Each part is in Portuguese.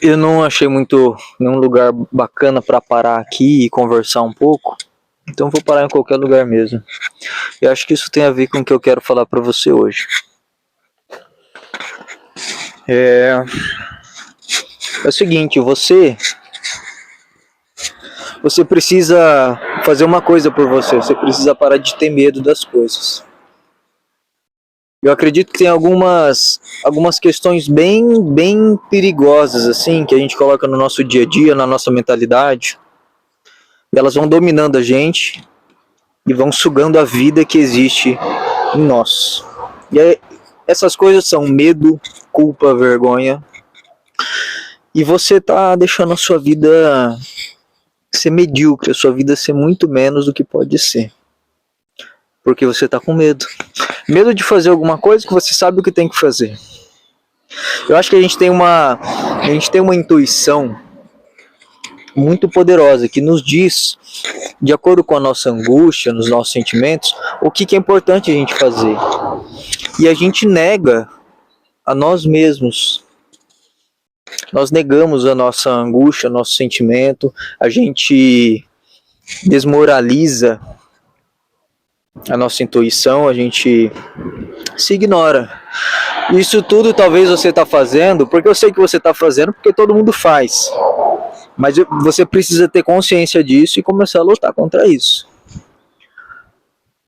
Eu não achei muito nenhum lugar bacana para parar aqui e conversar um pouco, então vou parar em qualquer lugar mesmo. Eu acho que isso tem a ver com o que eu quero falar para você hoje. É o seguinte, você precisa fazer uma coisa por você. Você precisa parar de ter medo das coisas. Eu acredito que tem algumas questões bem perigosas assim que a gente coloca no nosso dia a dia, na nossa mentalidade. E elas vão dominando a gente e vão sugando a vida que existe em nós. E aí, essas coisas são medo, culpa, vergonha. E você tá deixando a sua vida ser medíocre, a sua vida ser muito menos do que pode ser. Porque você tá com medo. Medo de fazer alguma coisa que você sabe o que tem que fazer. Eu acho que a gente tem uma intuição muito poderosa que nos diz, de acordo com a nossa angústia, nos nossos sentimentos, o que é importante a gente fazer. E a gente nega a nós mesmos. Nós negamos a nossa angústia, nosso sentimento, a gente desmoraliza a nossa intuição, a gente se ignora. Isso tudo talvez você está fazendo, porque eu sei que você está fazendo, porque todo mundo faz. Mas você precisa ter consciência disso e começar a lutar contra isso.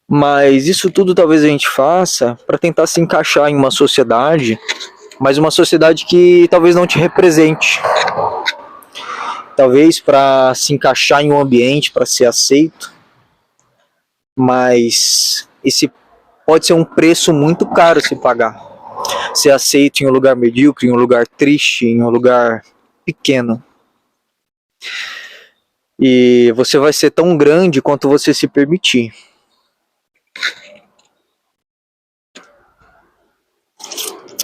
Mas isso tudo talvez a gente faça para tentar se encaixar em uma sociedade, mas uma sociedade que talvez não te represente. Talvez para se encaixar em um ambiente, para ser aceito. Mas esse pode ser um preço muito caro se pagar. Ser aceito em um lugar medíocre, em um lugar triste, em um lugar pequeno. E você vai ser tão grande quanto você se permitir.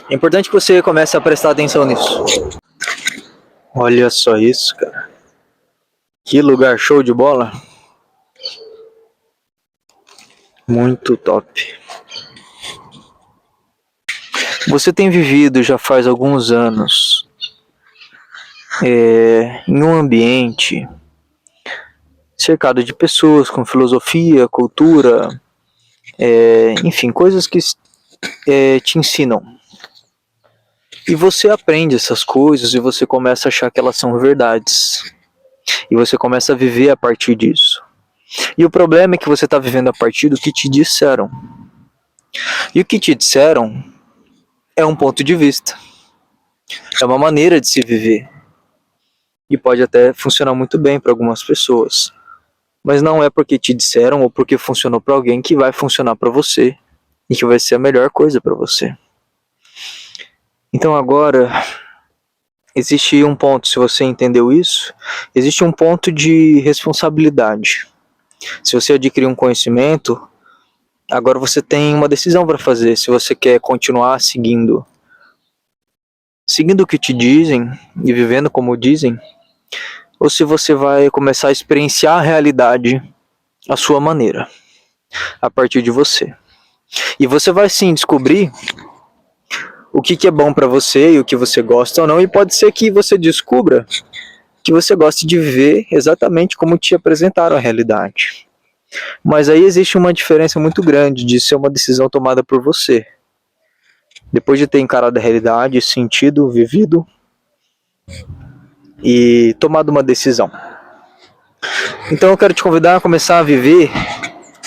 É importante que você comece a prestar atenção nisso. Olha só isso, cara. Que lugar show de bola. Muito top. Você tem vivido já faz alguns anos em um ambiente cercado de pessoas com filosofia, cultura, enfim, coisas que te ensinam. E você aprende essas coisas e você começa a achar que elas são verdades. E você começa a viver a partir disso. E o problema é que você está vivendo a partir do que te disseram. E o que te disseram é um ponto de vista. É uma maneira de se viver. E pode até funcionar muito bem para algumas pessoas. Mas não é porque te disseram ou porque funcionou para alguém que vai funcionar para você. E que vai ser a melhor coisa para você. Então agora, existe um ponto, se você entendeu isso, existe um ponto de responsabilidade. Se você adquirir um conhecimento, agora você tem uma decisão para fazer. Se você quer continuar seguindo o que te dizem e vivendo como dizem, ou se você vai começar a experienciar a realidade à sua maneira, a partir de você. E você vai sim descobrir o que é bom para você e o que você gosta ou não, e pode ser que você descubra que você goste de viver exatamente como te apresentaram a realidade. Mas aí existe uma diferença muito grande de ser uma decisão tomada por você. Depois de ter encarado a realidade, sentido, vivido e tomado uma decisão. Então eu quero te convidar a começar a viver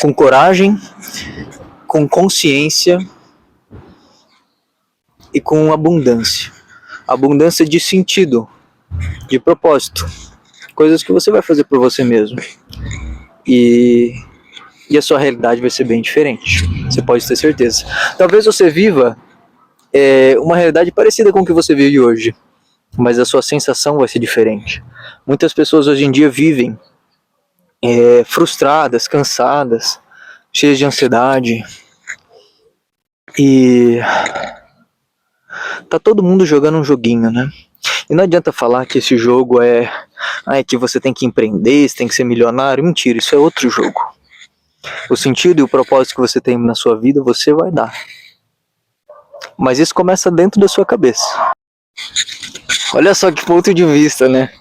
com coragem, com consciência e com abundância. Abundância de sentido, de propósito. Coisas que você vai fazer por você mesmo. E a sua realidade vai ser bem diferente. Você pode ter certeza. Talvez você viva uma realidade parecida com o que você vive hoje, mas a sua sensação vai ser diferente. Muitas pessoas hoje em dia vivem frustradas, cansadas, cheias de ansiedade. E tá todo mundo jogando um joguinho, né? E não adianta falar que esse jogo é que você tem que empreender, você tem que ser milionário. Mentira, isso é outro jogo. O sentido e o propósito que você tem na sua vida, você vai dar. Mas isso começa dentro da sua cabeça. Olha só que ponto de vista, né?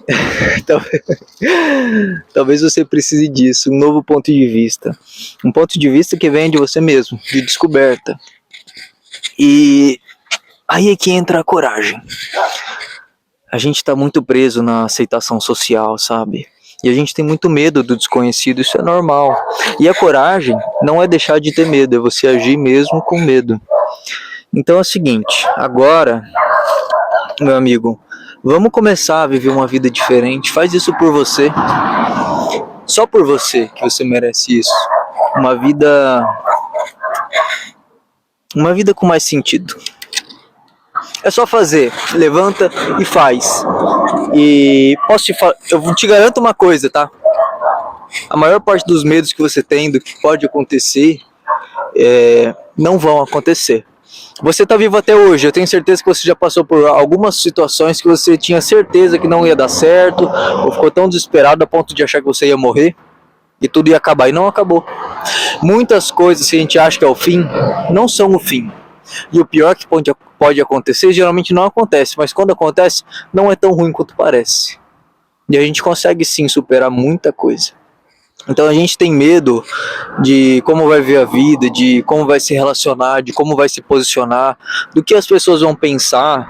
Talvez você precise disso, um novo ponto de vista. Um ponto de vista que vem de você mesmo, de descoberta. E aí é que entra a coragem. A gente tá muito preso na aceitação social, sabe? E a gente tem muito medo do desconhecido, isso é normal. E a coragem não é deixar de ter medo, é você agir mesmo com medo. Então é o seguinte, agora, meu amigo, vamos começar a viver uma vida diferente. Faz isso por você. Só por você que você merece isso. Uma vida com mais sentido. É só fazer, levanta e faz. E eu te garanto uma coisa, tá? A maior parte dos medos que você tem do que pode acontecer não vão acontecer. Você tá vivo até hoje, eu tenho certeza que você já passou por algumas situações que você tinha certeza que não ia dar certo, ou ficou tão desesperado a ponto de achar que você ia morrer e tudo ia acabar, e não acabou. Muitas coisas que a gente acha que é o fim, não são o fim. E o pior que pode acontecer, geralmente não acontece, mas quando acontece, não é tão ruim quanto parece. E a gente consegue sim superar muita coisa. Então a gente tem medo de como vai ver a vida, de como vai se relacionar, de como vai se posicionar, do que as pessoas vão pensar.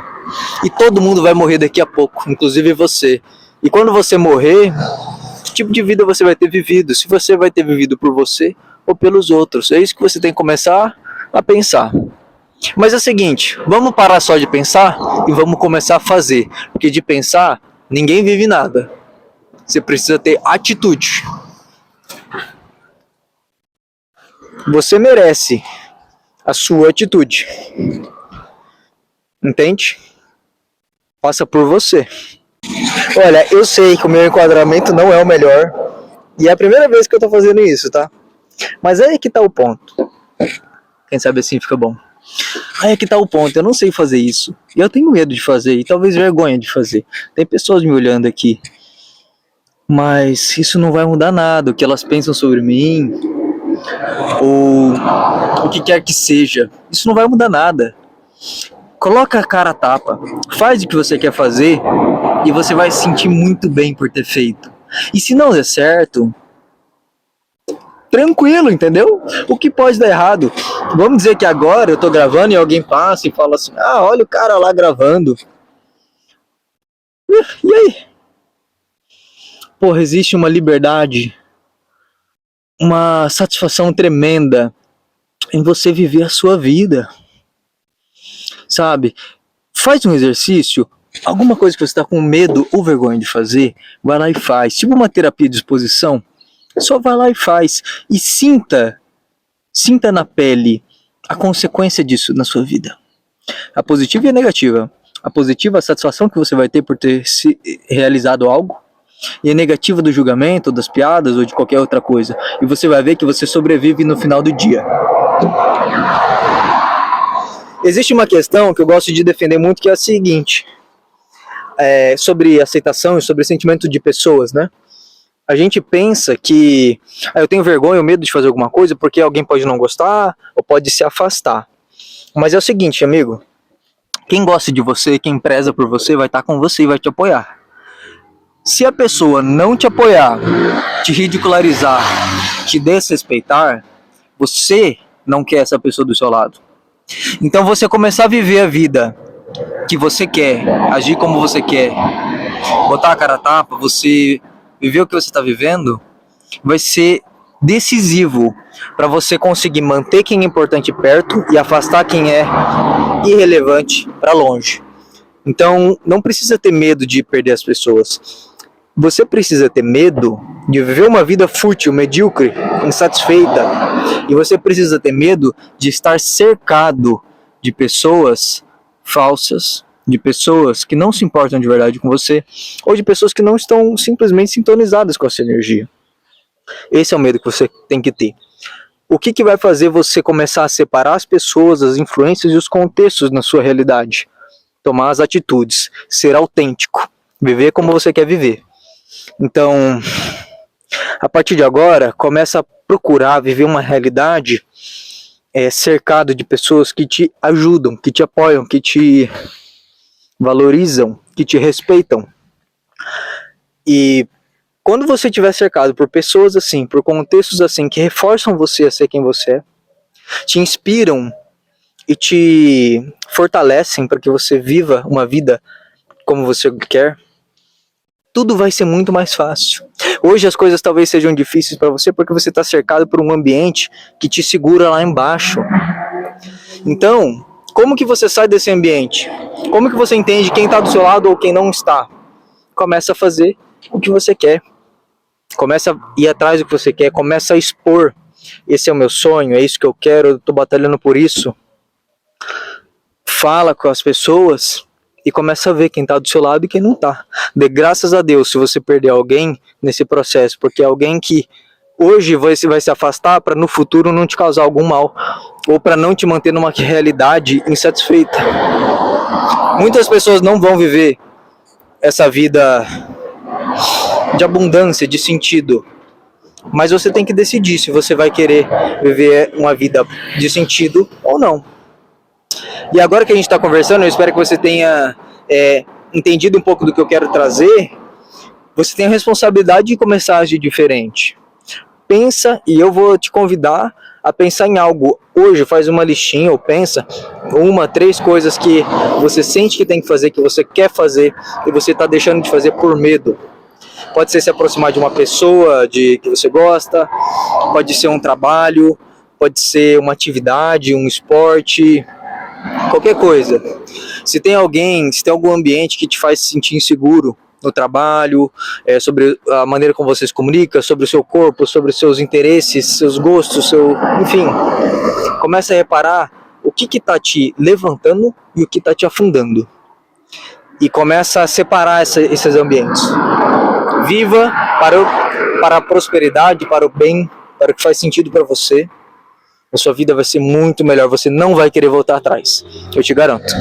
E todo mundo vai morrer daqui a pouco, inclusive você. E quando você morrer, que tipo de vida você vai ter vivido? Se você vai ter vivido por você ou pelos outros. É isso que você tem que começar a pensar. Mas é o seguinte, vamos parar só de pensar e vamos começar a fazer. Porque de pensar, ninguém vive nada. Você precisa ter atitude. Você merece a sua atitude. Entende? Passa por você. Olha, eu sei que o meu enquadramento não é o melhor. E é a primeira vez que eu tô fazendo isso, tá? Mas aí é que tá o ponto. Quem sabe assim fica bom. Aí é que tá o ponto, eu não sei fazer isso. E eu tenho medo de fazer, e talvez vergonha de fazer. Tem pessoas me olhando aqui. Mas isso não vai mudar nada. O que elas pensam sobre mim, ou o que quer que seja, isso não vai mudar nada. Coloca a cara a tapa, faz o que você quer fazer e você vai se sentir muito bem por ter feito. E se não der certo, tranquilo, entendeu? O que pode dar errado? Vamos dizer que agora eu tô gravando e alguém passa e fala assim: ah, olha o cara lá gravando. E aí? Porra, existe uma liberdade, uma satisfação tremenda em você viver a sua vida. Sabe? Faz um exercício, alguma coisa que você está com medo ou vergonha de fazer, vai lá e faz. Tipo uma terapia de exposição, só vai lá e faz. E sinta na pele a consequência disso na sua vida. A positiva e a negativa. A positiva, a satisfação que você vai ter por ter realizado algo. E a negativa do julgamento, ou das piadas, ou de qualquer outra coisa. E você vai ver que você sobrevive no final do dia. Existe uma questão que eu gosto de defender muito, que é a seguinte, sobre aceitação e sobre sentimento de pessoas, né? A gente pensa que eu tenho vergonha ou medo de fazer alguma coisa porque alguém pode não gostar ou pode se afastar. Mas é o seguinte, amigo, quem gosta de você, quem preza por você, vai estar com você e vai te apoiar. Se a pessoa não te apoiar, te ridicularizar, te desrespeitar, você não quer essa pessoa do seu lado. Então você começar a viver a vida que você quer, agir como você quer, botar a cara a tapa, você viver o que você está vivendo, vai ser decisivo para você conseguir manter quem é importante perto e afastar quem é irrelevante para longe. Então não precisa ter medo de perder as pessoas. Você precisa ter medo de viver uma vida fútil, medíocre, insatisfeita. E você precisa ter medo de estar cercado de pessoas falsas, de pessoas que não se importam de verdade com você, ou de pessoas que não estão simplesmente sintonizadas com a sua energia. Esse é o medo que você tem que ter. O que vai fazer você começar a separar as pessoas, as influências e os contextos na sua realidade? Tomar as atitudes, ser autêntico, viver como você quer viver. Então, a partir de agora, começa a procurar viver uma realidade cercado de pessoas que te ajudam, que te apoiam, que te valorizam, que te respeitam. E quando você estiver cercado por pessoas assim, por contextos assim, que reforçam você a ser quem você é, te inspiram e te fortalecem para que você viva uma vida como você quer, tudo vai ser muito mais fácil. Hoje as coisas talvez sejam difíceis para você porque você está cercado por um ambiente que te segura lá embaixo. Então, como que você sai desse ambiente? Como que você entende quem está do seu lado ou quem não está? Começa a fazer o que você quer. Começa a ir atrás do que você quer. Começa a expor. Esse é o meu sonho, é isso que eu quero, eu estou batalhando por isso. Fala com as pessoas e começa a ver quem está do seu lado e quem não está. Dê graças a Deus se você perder alguém nesse processo, porque é alguém que hoje vai se afastar para no futuro não te causar algum mal, ou para não te manter numa realidade insatisfeita. Muitas pessoas não vão viver essa vida de abundância, de sentido, mas você tem que decidir se você vai querer viver uma vida de sentido ou não. E agora que a gente está conversando, eu espero que você tenha entendido um pouco do que eu quero trazer. Você tem a responsabilidade de começar a agir diferente. Pensa, e eu vou te convidar a pensar em algo. Hoje faz uma listinha, ou pensa 1, 3 coisas que você sente que tem que fazer, que você quer fazer, e você está deixando de fazer por medo. Pode ser se aproximar de uma pessoa que você gosta, pode ser um trabalho, pode ser uma atividade, um esporte, qualquer coisa. Se tem algum ambiente que te faz se sentir inseguro no trabalho, sobre a maneira como você se comunica, sobre o seu corpo, sobre os seus interesses, seus gostos, enfim, começa a reparar o que está te levantando e o que está te afundando. E começa a separar esses ambientes. Viva para a prosperidade, para o bem, para o que faz sentido para você. A sua vida vai ser muito melhor, você não vai querer voltar atrás, eu te garanto.